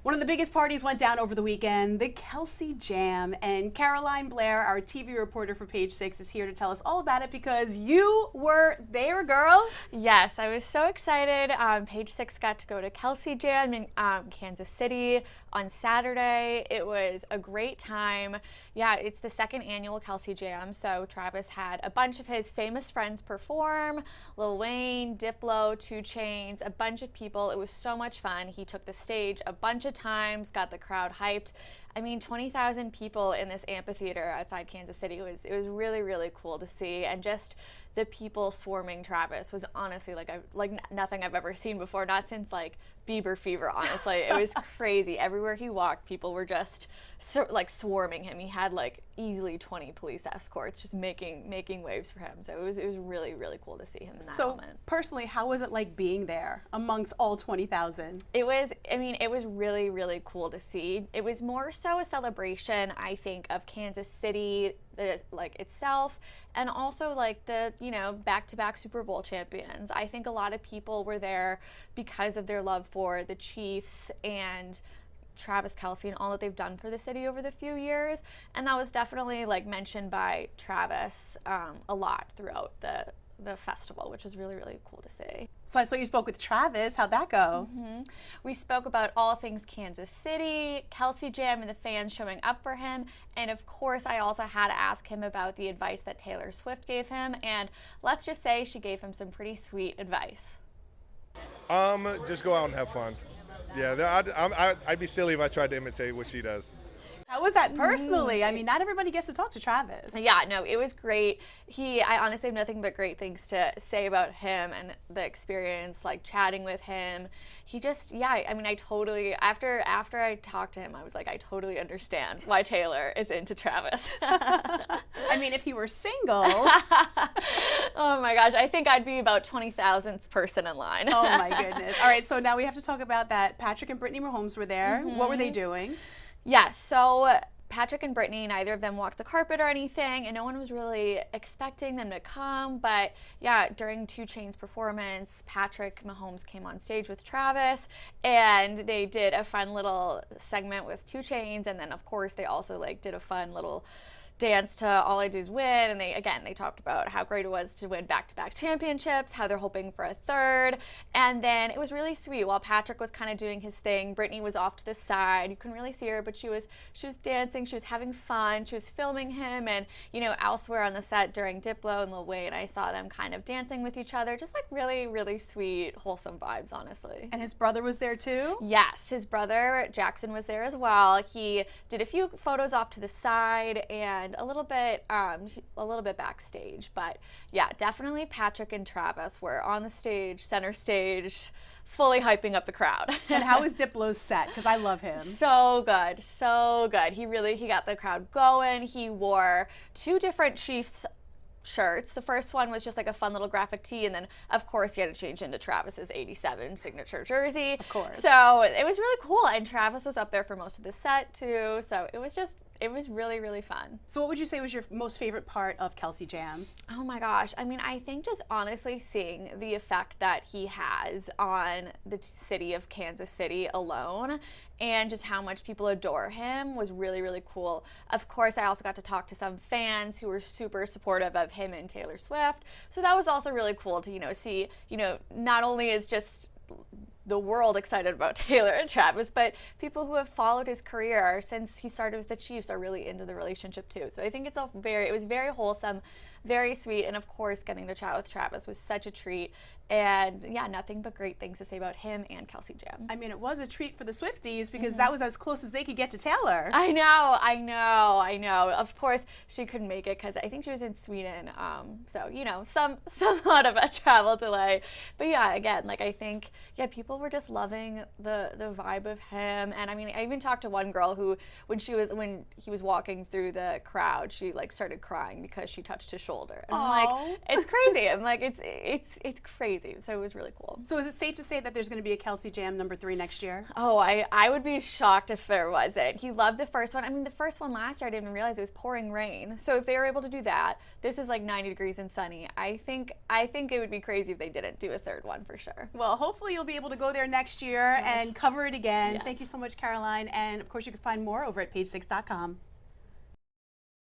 One of the biggest parties went down over the weekend, the Kelsey Jam, and Caroline Blair, our TV reporter for Page 6, is here to tell us all about it because you were there, girl. Yes, I was so excited. Page 6 got to go to Kelce Jam in Kansas City on Saturday. It was a great time. Yeah, it's the second annual Kelce Jam, so Travis had a bunch of his famous friends perform, Lil Wayne, Diplo, Chainz, a bunch of people. It was so much fun. He took the stage a bunch of times, got the crowd hyped. I mean, 20,000 people in this amphitheater outside Kansas City. It was really, really cool to see, and just the people swarming Travis was honestly like nothing I've ever seen before, not since like Bieber fever, honestly. It was crazy. Everywhere he walked, people were just swarming him. He had like easily 20 police escorts just making waves for him. So it was really, really cool to see him in that moment. So personally, how was it like being there amongst all 20,000? It was really, really cool to see. It was more so a celebration, I think, of Kansas City, itself, and also like the, back-to-back Super Bowl champions. I think a lot of people were there because of their love for the Chiefs and Travis Kelce and all that they've done for the city over the few years, and that was definitely like mentioned by Travis a lot throughout the festival, which was really, really cool to see. So I saw you spoke with Travis. How'd that go? We spoke about all things Kansas City, Kelce Jam, and the fans showing up for him. And of course, I also had to ask him about the advice that Taylor Swift gave him. And let's just say she gave him some pretty sweet advice. Just go out and have fun. Yeah, I'd be silly if I tried to imitate what she does. How was that personally? I mean, not everybody gets to talk to Travis. Yeah, no, it was great. I honestly have nothing but great things to say about him and the experience, like chatting with him. He just, I totally, after I talked to him, I was like, I totally understand why Taylor is into Travis. I mean, if he were single. Oh my gosh, I think I'd be about 20,000th person in line. Oh my goodness. All right, so now we have to talk about that. Patrick and Brittany Mahomes were there. What were they doing? Yeah, so Patrick and Brittany, neither of them walked the carpet or anything, and no one was really expecting them to come. But yeah, during Chainz performance, Patrick Mahomes came on stage with Travis, and they did a fun little segment with Chainz, and then of course they also did a fun little dance to All I Do Is Win, and they talked about how great it was to win back-to-back championships, how they're hoping for a third, and then it was really sweet. While Patrick was kind of doing his thing, Brittany was off to the side. You couldn't really see her, but she was dancing, she was having fun, she was filming him, and elsewhere on the set during Diplo and Lil Wayne, I saw them kind of dancing with each other, just like really, really sweet, wholesome vibes, honestly. And his brother was there too? Yes, his brother Jackson was there as well. He did a few photos off to the side and a little bit backstage, but yeah, definitely Patrick and Travis were on the stage, center stage, fully hyping up the crowd. And how was Diplo's set? Because I love him. So good, so good. He got the crowd going. He wore two different Chiefs shirts. The first one was just like a fun little graphic tee, and then of course he had to change into Travis's 87 signature jersey. Of course. So it was really cool, and Travis was up there for most of the set too, so it was really, really fun. So what would you say was your most favorite part of Kelce Jam? Oh my gosh, I think just honestly seeing the effect that he has on the city of Kansas City alone, and just how much people adore him was really, really cool. Of course, I also got to talk to some fans who were super supportive of him and Taylor Swift, so that was also really cool to see, not only is just the world excited about Taylor and Travis, but people who have followed his career since he started with the Chiefs are really into the relationship too. So I think it was very wholesome, very sweet, and of course getting to chat with Travis was such a treat. And yeah, nothing but great things to say about him and Kelce Jam. I mean, it was a treat for the Swifties because that was as close as they could get to Taylor. I know. Of course, she couldn't make it because I think she was in Sweden. So, somewhat of a travel delay. But yeah, again, I think, people were just loving the vibe of him. And I even talked to one girl who, when he was walking through the crowd, she started crying because she touched his shoulder. And I'm like, it's crazy. I'm like, it's crazy. crazy. So it was really cool. So is it safe to say that there's going to be a Kelsey Jam #3 next year? Oh, I would be shocked if there wasn't. He loved the first one. I mean, the first one last year, I didn't even realize it was pouring rain. So if they were able to do that, this is like 90 degrees and sunny. I think it would be crazy if they didn't do a third one for sure. Well, hopefully you'll be able to go there next year and cover it again. Yes. Thank you so much, Caroline. And of course, you can find more over at page6.com.